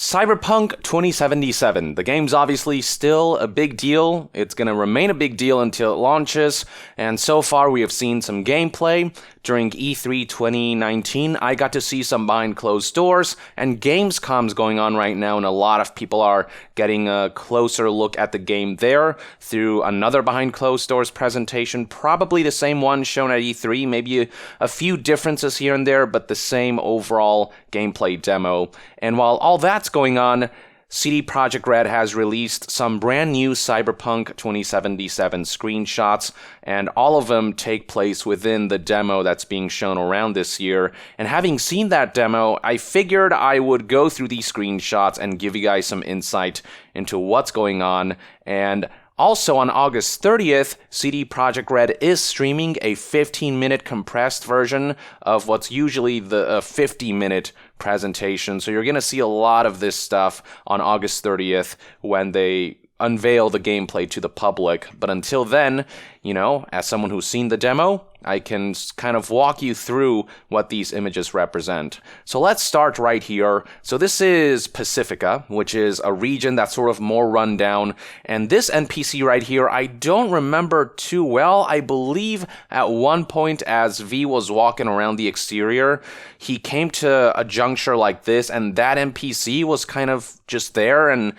Cyberpunk 2077. The game's obviously still a big deal. It's going to remain a big deal until it launches, and so far we have seen some gameplay. During E3 2019, I got to see some behind closed doors, and Gamescom's going on right now, and a lot of people are getting a closer look at the game there through another behind closed doors presentation, probably the same one shown at E3, maybe a few differences here and there, but the same overall gameplay demo. And while all that's going on, CD Projekt Red has released some brand new Cyberpunk 2077 screenshots, and all of them take place within the demo that's being shown around this year. And having seen that demo, I figured I would go through these screenshots and give you guys some insight into what's going on. And also on August 30th, CD Projekt Red is streaming a 15-minute compressed version of what's usually the 50-minute presentation. So you're going to see a lot of this stuff on August 30th when they unveil the gameplay to the public. But until then, you know, as someone who's seen the demo, I can kind of walk you through what these images represent. So let's start right here. So this is Pacifica, which is a region that's sort of more run down. And this NPC right here, I don't remember too well. I believe at one point as V was walking around the exterior, he came to a juncture like this, and that NPC was kind of just there, and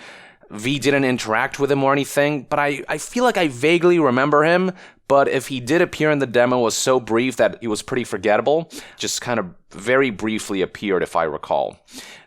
V didn't interact with him or anything, but I feel like I vaguely remember him, but if he did appear in the demo, it was so brief that he was pretty forgettable. Just kind of very briefly appeared, if I recall.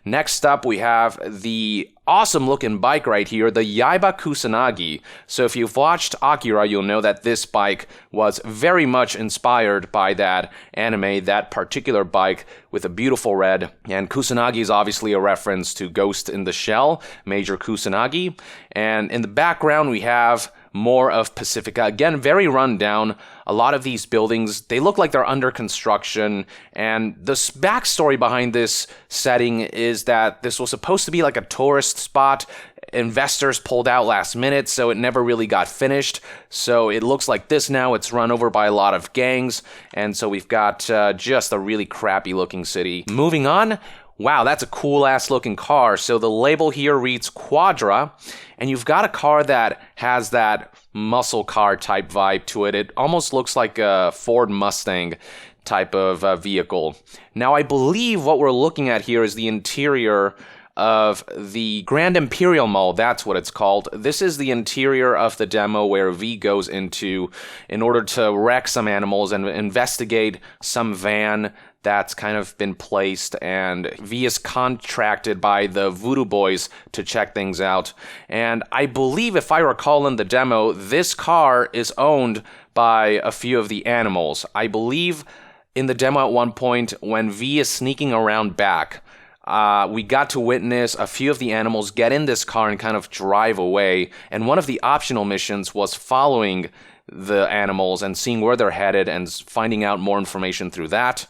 Next up, we have the awesome-looking bike right here, the Yaiba Kusanagi. So if you've watched Akira, you'll know that this bike was very much inspired by that anime, that particular bike with a beautiful red. And Kusanagi is obviously a reference to Ghost in the Shell, Major Kusanagi. And in the background, we have more of Pacifica. Again, very run down. A lot of these buildings, they look like they're under construction. And the backstory behind this setting is that this was supposed to be like a tourist spot. Investors pulled out last minute, so it never really got finished. So it looks like this now. It's run over by a lot of gangs. And so we've got just a really crappy looking city. Moving on. Wow, that's a cool-ass looking car. So the label here reads Quadra, and you've got a car that has that muscle car type vibe to it. It almost looks like a Ford Mustang type of vehicle. Now, I believe what we're looking at here is the interior of the Grand Imperial Mall. That's what it's called. This is the interior of the demo where V goes into in order to wreck some animals and investigate some van that's kind of been placed, and V is contracted by the Voodoo Boys to check things out. And I believe, if I recall in the demo, this car is owned by a few of the animals. I believe in the demo at one point, when V is sneaking around back, we got to witness a few of the animals get in this car and kind of drive away. And one of the optional missions was following the animals and seeing where they're headed and finding out more information through that.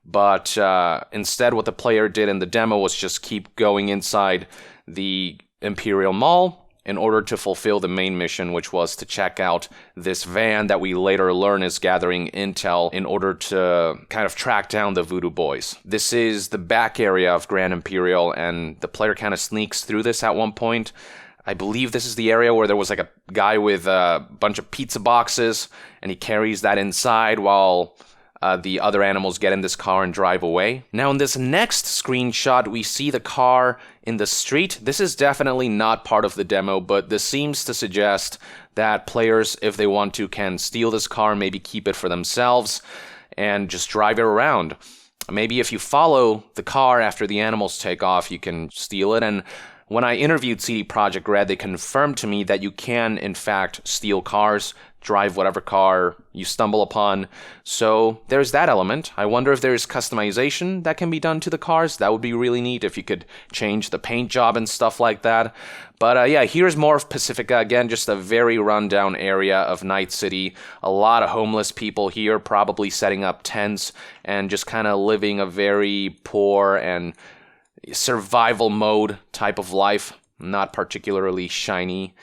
But instead, what the player did in the demo was just keep going inside the Imperial Mall in order to fulfill the main mission, which was to check out this van that we later learn is gathering intel in order to kind of track down the Voodoo Boys. This is the back area of Grand Imperial, and the player kind of sneaks through this at one point. I believe this is the area where there was like a guy with a bunch of pizza boxes, and he carries that inside while the other animals get in this car and drive away. Now in this next screenshot, we see the car in the street. This is definitely not part of the demo, but this seems to suggest that players, if they want to, can steal this car, maybe keep it for themselves, and just drive it around. Maybe if you follow the car after the animals take off, you can steal it. And when I interviewed CD Projekt Red, they confirmed to me that you can, in fact, steal cars, drive whatever car you stumble upon. So there's that element. I wonder if there's customization that can be done to the cars. That would be really neat if you could change the paint job and stuff like that. But yeah, here's more of Pacifica. Again, just a very rundown area of Night City. A lot of homeless people here, probably setting up tents and just kind of living a very poor and survival mode type of life. Not particularly shiny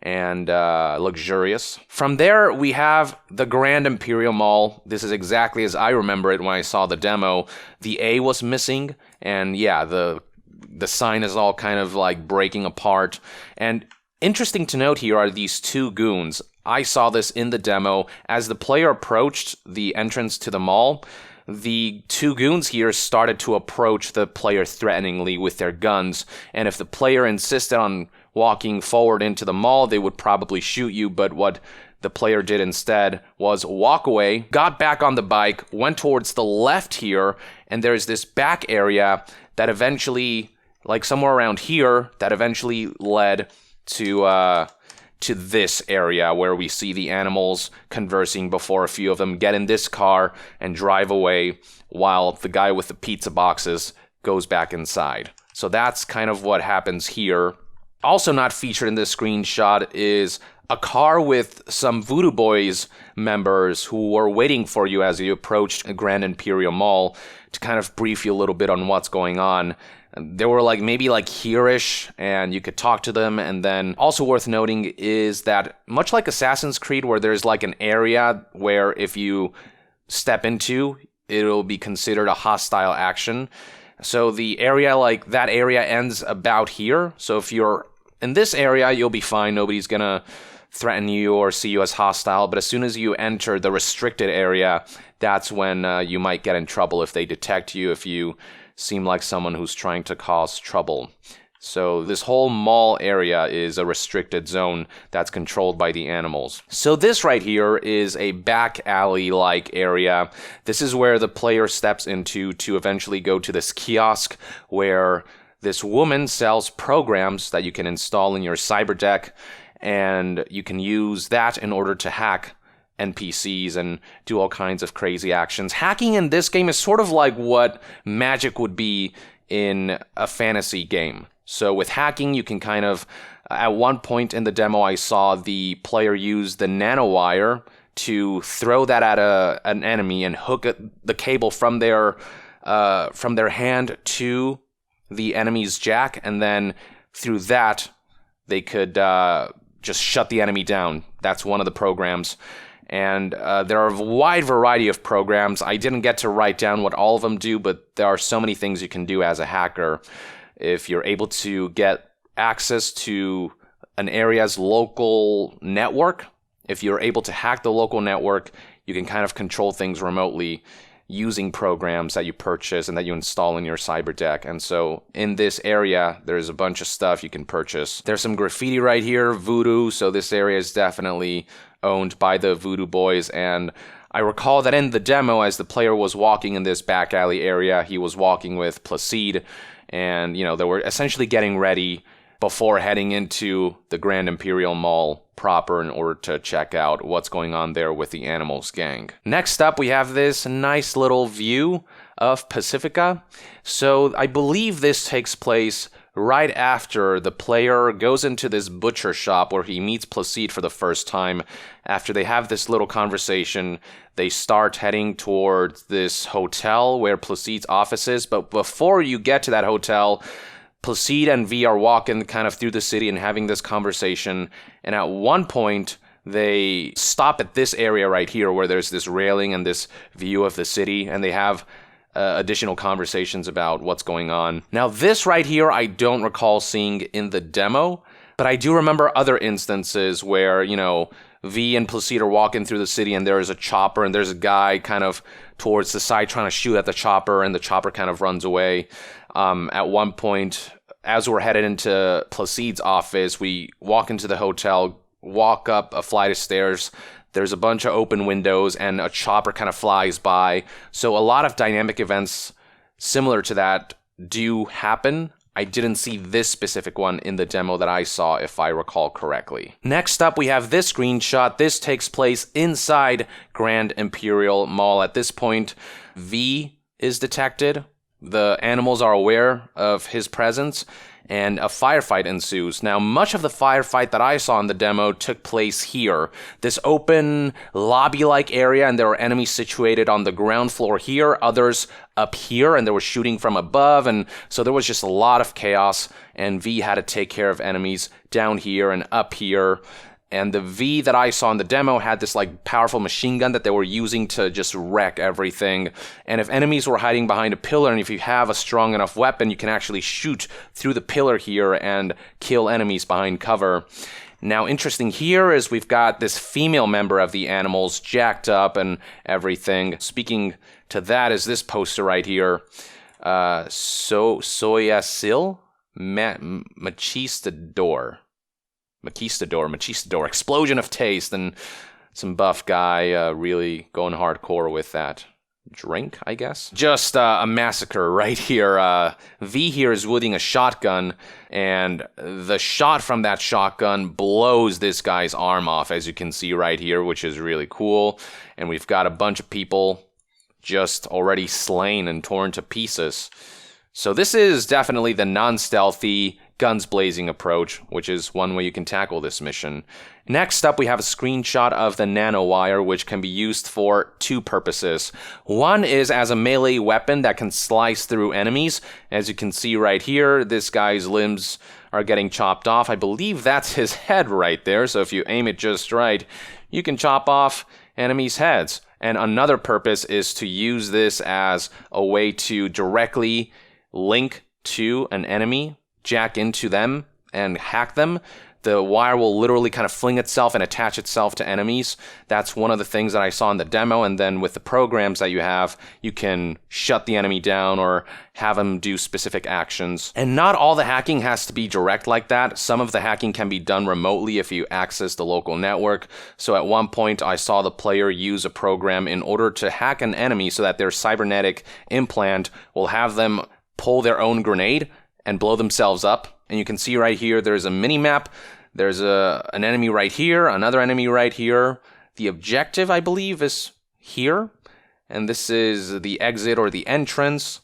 and luxurious. From there, we have the Grand Imperial Mall. This is exactly as I remember it when I saw the demo. The A was missing, and yeah, the the sign is all kind of like breaking apart. And interesting to note here are these two goons. I saw this in the demo. As the player approached the entrance to the mall, the two goons here started to approach the player threateningly with their guns. And if the player insisted on walking forward into the mall, they would probably shoot you. But what the player did instead was walk away, got back on the bike, went towards the left here, and there's this back area that eventually, like somewhere around here, that eventually led to this area where we see the animals conversing before a few of them get in this car and drive away while the guy with the pizza boxes goes back inside. So that's kind of what happens here. Also not featured in this screenshot is a car with some Voodoo Boys members who were waiting for you as you approached Grand Imperial Mall to kind of brief you a little bit on what's going on. They were maybe here-ish, and you could talk to them. And then also worth noting is that much like Assassin's Creed, where there's an area where if you step into, it'll be considered a hostile action. So the area, that area ends about here. So if you're in this area, you'll be fine. Nobody's gonna threaten you or see you as hostile. But as soon as you enter the restricted area, that's when you might get in trouble if they detect you, if you seem like someone who's trying to cause trouble. So this whole mall area is a restricted zone that's controlled by the animals. So this right here is a back alley-like area. This is where the player steps into to eventually go to this kiosk where this woman sells programs that you can install in your cyber deck, and you can use that in order to hack NPCs and do all kinds of crazy actions. Hacking in this game is sort of like what magic would be in a fantasy game. So with hacking, you can kind of, at one point in the demo, I saw the player use the nanowire to throw that at an enemy and hook the cable from their hand to the enemy's jack, and then through that, they could just shut the enemy down. That's one of the programs. And there are a wide variety of programs. I didn't get to write down what all of them do, but there are so many things you can do as a hacker. If you're able to get access to an area's local network, if you're able to hack the local network, you can kind of control things remotely using programs that you purchase and that you install in your cyber deck. And so in this area, there's a bunch of stuff you can purchase. There's some graffiti right here, voodoo, so this area is definitely owned by the Voodoo Boys. And I recall that in the demo, as the player was walking in this back alley area, he was walking with Placide, and they were essentially getting ready before heading into the Grand Imperial Mall proper in order to check out what's going on there with the Animals gang. Next up, we have this nice little view of Pacifica. So I believe this takes place right after the player goes into this butcher shop where he meets Placide for the first time. After they have this little conversation, they start heading towards this hotel where Placide's office is. But before you get to that hotel, Placide and V are walking kind of through the city and having this conversation. And at one point, they stop at this area right here where there's this railing and this view of the city. And they have additional conversations about what's going on. Now, this right here, I don't recall seeing in the demo, but I do remember other instances where, V and Placide are walking through the city and there is a chopper and there's a guy kind of towards the side trying to shoot at the chopper, and the chopper kind of runs away. At one point, as we're headed into Placide's office, we walk into the hotel, walk up a flight of stairs. There's a bunch of open windows and a chopper kind of flies by. So a lot of dynamic events similar to that do happen. I didn't see this specific one in the demo that I saw, if I recall correctly. Next up, we have this screenshot. This takes place inside Grand Imperial Mall. At this point, V is detected. The animals are aware of his presence, and a firefight ensues. Now, much of the firefight that I saw in the demo took place here. This open lobby-like area, and there were enemies situated on the ground floor here, others up here, and they were shooting from above, and so there was just a lot of chaos, and V had to take care of enemies down here and up here. And the V that I saw in the demo had this like powerful machine gun that they were using to just wreck everything. And if enemies were hiding behind a pillar, and if you have a strong enough weapon, you can actually shoot through the pillar here and kill enemies behind cover. Now, interesting here is we've got this female member of the animals jacked up and everything. Speaking to that is this poster right here. Soyasil Machistador. Machistador, explosion of taste, and some buff guy really going hardcore with that drink, I guess. Just a massacre right here. V here is wielding a shotgun, and the shot from that shotgun blows this guy's arm off, as you can see right here, which is really cool. And we've got a bunch of people just already slain and torn to pieces. So this is definitely the non-stealthy, guns blazing approach, which is one way you can tackle this mission. Next up, we have a screenshot of the nanowire, which can be used for two purposes. One is as a melee weapon that can slice through enemies. As you can see right here, this guy's limbs are getting chopped off. I believe that's his head right there, so if you aim it just right, you can chop off enemies' heads. And another purpose is to use this as a way to directly link to an enemy, jack into them, and hack them. The wire will literally kind of fling itself and attach itself to enemies. That's one of the things that I saw in the demo, and then with the programs that you have, you can shut the enemy down or have them do specific actions. And not all the hacking has to be direct like that. Some of the hacking can be done remotely if you access the local network. So at one point, I saw the player use a program in order to hack an enemy so that their cybernetic implant will have them pull their own grenade and blow themselves up. And you can see right here, there's a mini-map. There's an enemy right here, another enemy right here. The objective, I believe, is here. And this is the exit or the entrance.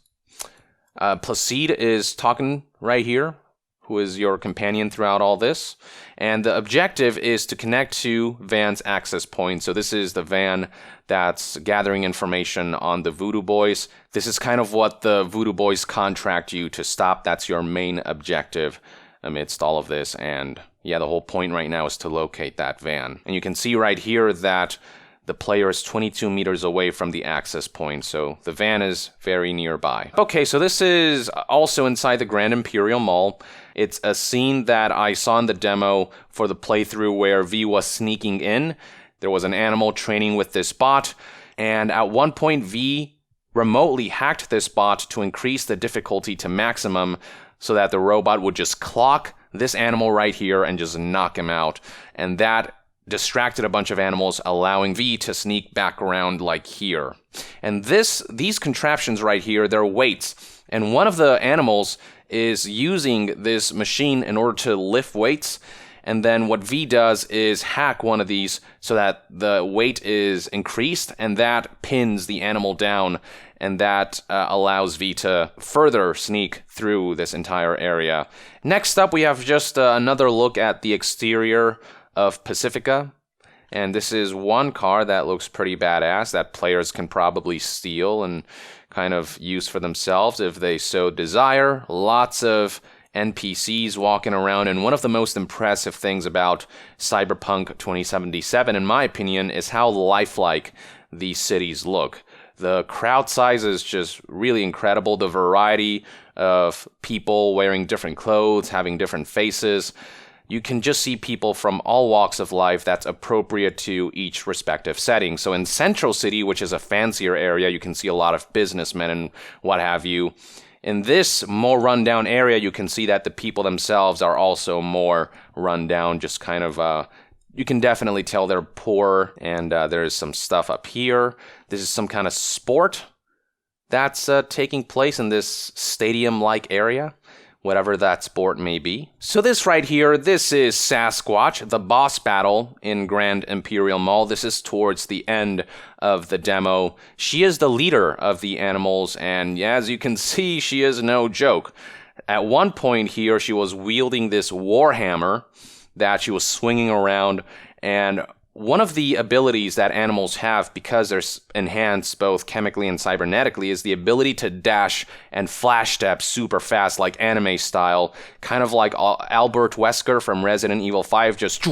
Placide is talking right here, who is your companion throughout all this. And the objective is to connect to Van's access point. So this is the van that's gathering information on the Voodoo Boys. This is kind of what the Voodoo Boys contract you to stop. That's your main objective amidst all of this. And yeah, the whole point right now is to locate that van. And you can see right here that the player is 22 meters away from the access point, so the van is very nearby. Okay, so this is also inside the Grand Imperial Mall. It's a scene that I saw in the demo for the playthrough where V was sneaking in. There was an animal training with this bot, and at one point V remotely hacked this bot to increase the difficulty to maximum so that the robot would just clock this animal right here and just knock him out. And that distracted a bunch of animals, allowing V to sneak back around like here. And these contraptions right here, they're weights. And one of the animals is using this machine in order to lift weights. And then what V does is hack one of these so that the weight is increased, and that pins the animal down. And that allows V to further sneak through this entire area. Next up, we have just another look at the exterior of Pacifica, and this is one car that looks pretty badass that players can probably steal and kind of use for themselves if they so desire. Lots of NPCs walking around, and one of the most impressive things about Cyberpunk 2077, in my opinion, is how lifelike these cities look. The crowd size is just really incredible. The variety of people wearing different clothes, having different faces. You can just see people from all walks of life that's appropriate to each respective setting. So in Central City, which is a fancier area, you can see a lot of businessmen and what have you. In this more rundown area, you can see that the people themselves are also more rundown, just kind of, you can definitely tell they're poor, and there's some stuff up here. This is some kind of sport that's taking place in this stadium-like area, whatever that sport may be. So this right here, this is Sasquatch, the boss battle in Grand Imperial Mall. This is towards the end of the demo. She is the leader of the animals, and as you can see, she is no joke. At one point here, she was wielding this warhammer that she was swinging around, and one of the abilities that animals have, because they're enhanced both chemically and cybernetically, is the ability to dash and flash step super fast, like anime style, kind of like Albert Wesker from Resident Evil 5, just...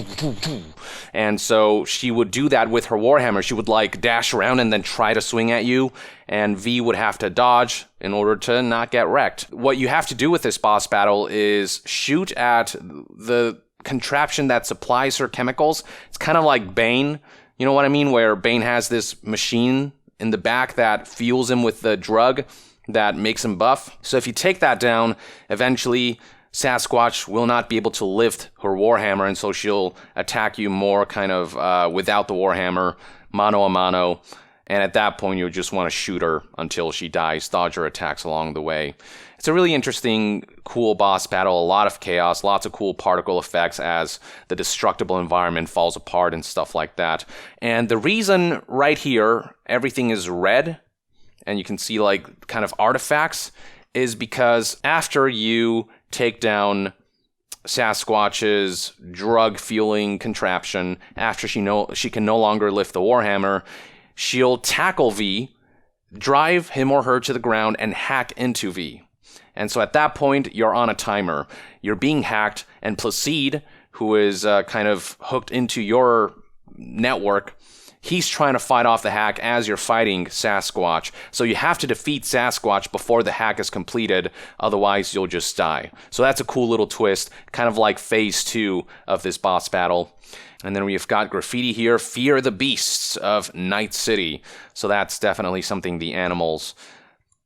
And so she would do that with her Warhammer. She would like dash around and then try to swing at you, and V would have to dodge in order to not get wrecked. What you have to do with this boss battle is shoot at the contraption that supplies her chemicals. It's kind of like Bane, you know what I mean, where Bane has this machine in the back that fuels him with the drug that makes him buff. So if you take that down, eventually Sasquatch will not be able to lift her Warhammer, and so she'll attack you more kind of without the Warhammer, mano a mano, and at that point you just want to shoot her until she dies, dodge her attacks along the way. It's a really interesting, cool boss battle, a lot of chaos, lots of cool particle effects as the destructible environment falls apart and stuff like that. And the reason right here everything is red, and you can see like kind of artifacts, is because after you take down Sasquatch's drug-fueling contraption, after she can no longer lift the Warhammer, she'll tackle V, drive him or her to the ground, and hack into V. And so at that point, you're on a timer. You're being hacked, and Placide, who is kind of hooked into your network, he's trying to fight off the hack as you're fighting Sasquatch. So you have to defeat Sasquatch before the hack is completed, otherwise you'll just die. So that's a cool little twist, kind of like phase 2 of this boss battle. And then we've got graffiti here, Fear the Beasts of Night City. So that's definitely something the animals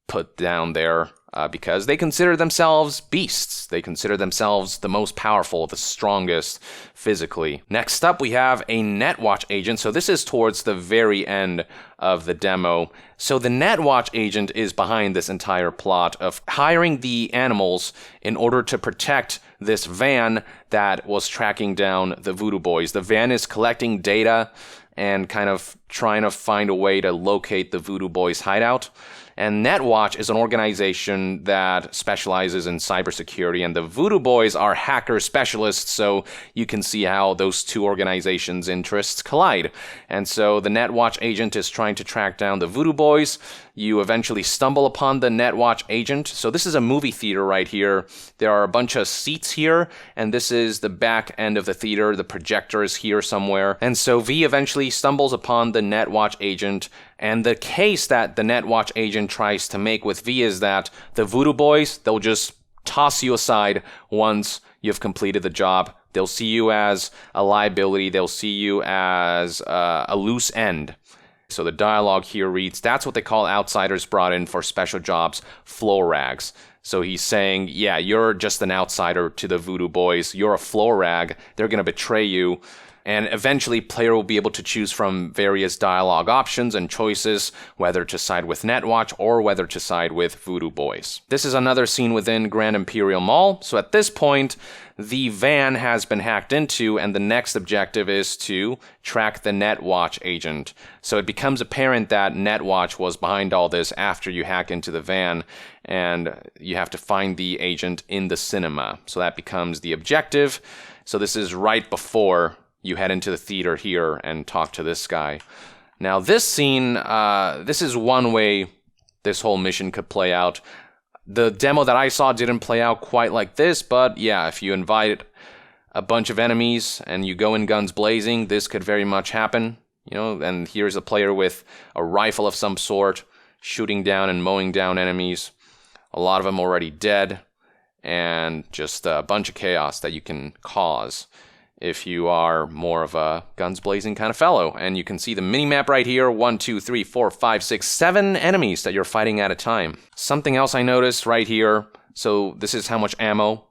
put down there. Because they consider themselves beasts. They consider themselves the most powerful, the strongest physically. Next up, we have a Netwatch agent. So this is towards the very end of the demo. So the Netwatch agent is behind this entire plot of hiring the animals in order to protect this van that was tracking down the Voodoo Boys. The van is collecting data and kind of trying to find a way to locate the Voodoo Boys' hideout. And Netwatch is an organization that specializes in cybersecurity, and the Voodoo Boys are hacker specialists, so you can see how those two organizations' interests collide. And so the Netwatch agent is trying to track down the Voodoo Boys. You eventually stumble upon the Netwatch agent. So this is a movie theater right here. There are a bunch of seats here, and this is the back end of the theater. The projector is here somewhere. And so V eventually stumbles upon the Netwatch agent, and the case that the Netwatch agent tries to make with V is that the Voodoo Boys, they'll just toss you aside once you've completed the job. They'll see you as a liability. They'll see you as a loose end. So the dialogue here reads, that's what they call outsiders brought in for special jobs, floor rags. So he's saying, yeah, you're just an outsider to the Voodoo Boys. You're a floor rag. They're going to betray you. And eventually, player will be able to choose from various dialogue options and choices, whether to side with Netwatch or whether to side with Voodoo Boys. This is another scene within Grand Imperial Mall. So at this point, the van has been hacked into, and the next objective is to track the Netwatch agent. So it becomes apparent that Netwatch was behind all this after you hack into the van, and you have to find the agent in the cinema. So that becomes the objective. So this is right before you head into the theater here and talk to this guy. Now this scene, this is one way this whole mission could play out. The demo that I saw didn't play out quite like this, but yeah, if you invite a bunch of enemies and you go in guns blazing, this could very much happen. You know, and here's a player with a rifle of some sort, shooting down and mowing down enemies. A lot of them already dead, and just a bunch of chaos that you can cause if you are more of a guns blazing kind of fellow. And you can see the mini-map right here, 1, 2, 3, 4, 5, 6, 7 enemies that you're fighting at a time. Something else I noticed right here, so this is how much ammo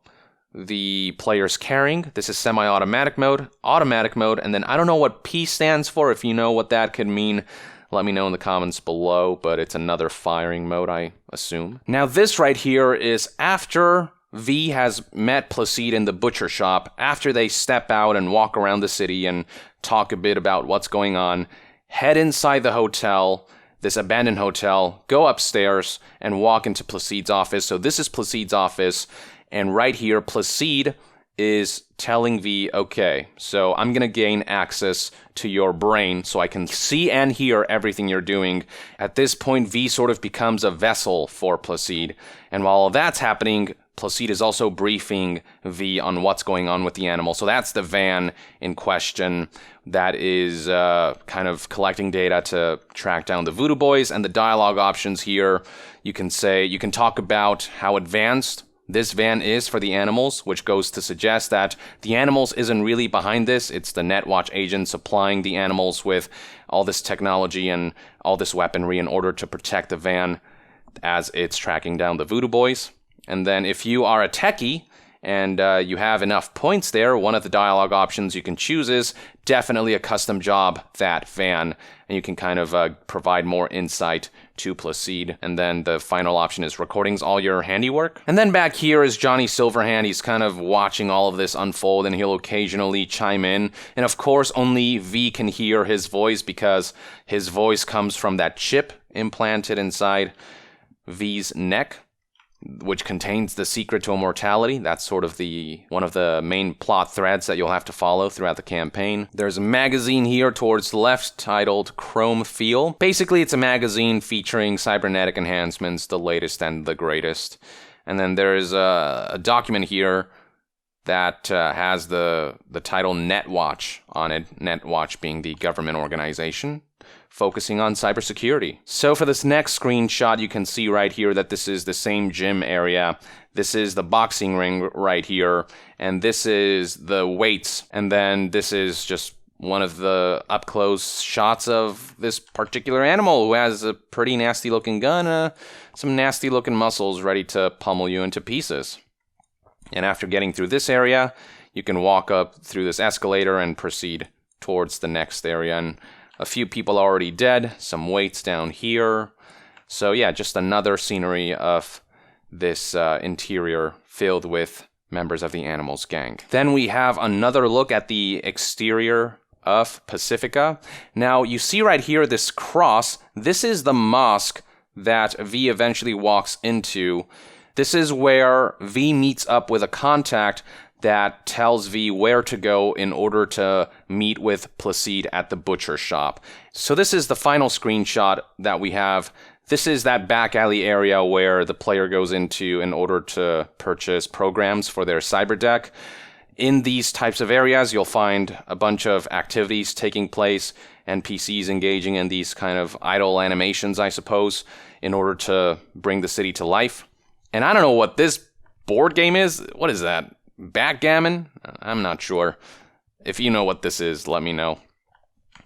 the player's carrying. This is semi-automatic mode, automatic mode, and then I don't know what P stands for. If you know what that could mean, let me know in the comments below, but it's another firing mode, I assume. Now this right here is after V has met Placide in the butcher shop, after they step out and walk around the city and talk a bit about what's going on. Head inside the hotel, this abandoned hotel, go upstairs and walk into Placide's office. So this is Placide's office, and right here Placide is telling V, okay, so I'm going to gain access to your brain so I can see and hear everything you're doing. At this point, V sort of becomes a vessel for Placide. And while all that's happening, Placide is also briefing V on what's going on with the animal. So that's the van in question that is kind of collecting data to track down the Voodoo Boys. And the dialogue options here, you can talk about how advanced this van is for the animals, which goes to suggest that the animals isn't really behind this. It's the Netwatch agent supplying the animals with all this technology and all this weaponry in order to protect the van as it's tracking down the Voodoo Boys. And then if you are a techie and you have enough points there, one of the dialogue options you can choose is definitely a custom job, that van, and you can kind of provide more insight to Placide. And then the final option is recordings all your handiwork. And then back here is Johnny Silverhand. He's kind of watching all of this unfold, and he'll occasionally chime in. And of course, only V can hear his voice because his voice comes from that chip implanted inside V's neck, which contains the secret to immortality. That's sort of one of the main plot threads that you'll have to follow throughout the campaign. There's a magazine here towards the left titled Chrome Feel. Basically, it's a magazine featuring cybernetic enhancements, the latest and the greatest. And then there's a document here that has the title Netwatch on it, Netwatch being the government organization focusing on cybersecurity. So for this next screenshot, you can see right here that this is the same gym area. This is the boxing ring right here, and this is the weights. And then this is just one of the up-close shots of this particular animal who has a pretty nasty-looking gun, some nasty-looking muscles ready to pummel you into pieces. And after getting through this area, you can walk up through this escalator and proceed towards the next area. And a few people already dead, some weights down here. So yeah, just another scenery of this interior filled with members of the Animals gang. Then we have another look at the exterior of Pacifica. Now you see right here this cross. This is the mosque that V eventually walks into. This is where V meets up with a contact that tells V where to go in order to meet with Placide at the butcher shop. So this is the final screenshot that we have. This is that back alley area where the player goes into in order to purchase programs for their cyber deck. In these types of areas, you'll find a bunch of activities taking place, NPCs engaging in these kind of idle animations, I suppose, in order to bring the city to life. And I don't know what this board game is. What is that? Backgammon? I'm not sure. If you know what this is, let me know.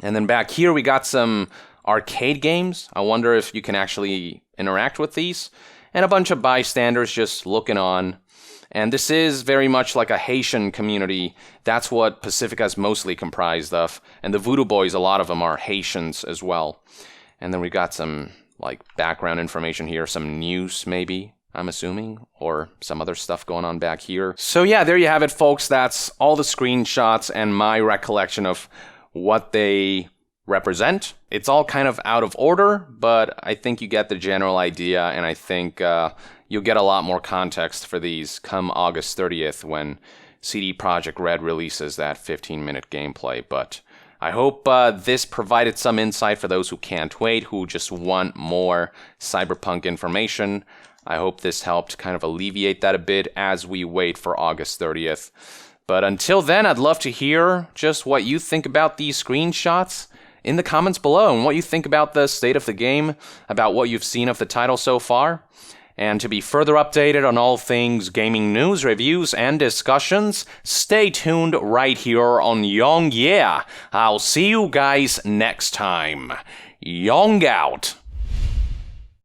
And then back here we got some arcade games. I wonder if you can actually interact with these. And a bunch of bystanders just looking on. And this is very much like a Haitian community. That's what Pacifica is mostly comprised of. And the Voodoo Boys, a lot of them are Haitians as well. And then we got some like background information here, some news maybe, I'm assuming, or some other stuff going on back here. So yeah, there you have it, folks. That's all the screenshots and my recollection of what they represent. It's all kind of out of order, but I think you get the general idea, and I think you'll get a lot more context for these come August 30th when CD Projekt Red releases that 15-minute gameplay. But I hope this provided some insight for those who can't wait, who just want more Cyberpunk information. I hope this helped kind of alleviate that a bit as we wait for August 30th. But until then, I'd love to hear just what you think about these screenshots in the comments below, and what you think about the state of the game, about what you've seen of the title so far. And to be further updated on all things gaming news, reviews, and discussions, stay tuned right here on Young Yeah. I'll see you guys next time. Young out.